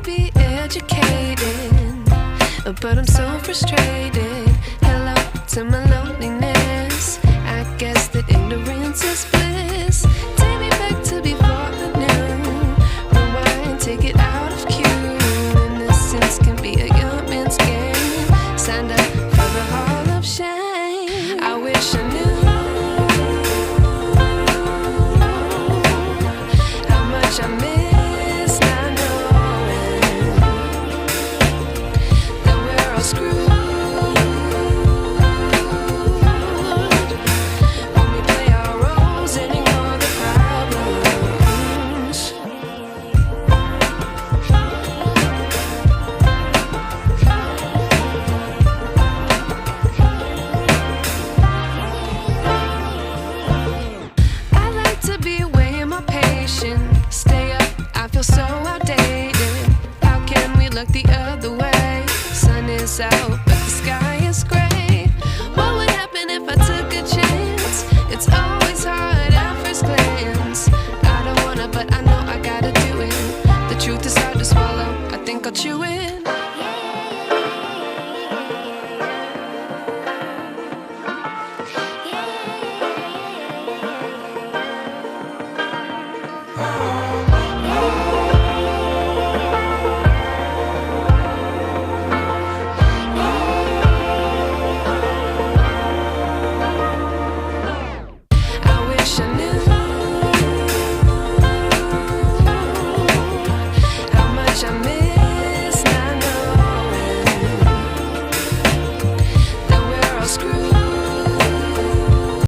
be educated, but I'm so frustrated. Hello to my loneliness. I guess that ignorance is bliss. Take me back to before the noon. Rewind, take it out of cue. Innocence can be a young man's game. Signed up for the hall of shame. I wish I knew how much I miss not knowing that we're all screwed. Stay up, I feel so outdated. How can we look the other way? Sun is out, but the sky is gray. What would happen if I took a chance? It's always hard at first glance. I don't wanna, but I know I gotta do it. The truth is hard to swallow, I think I'll chew it.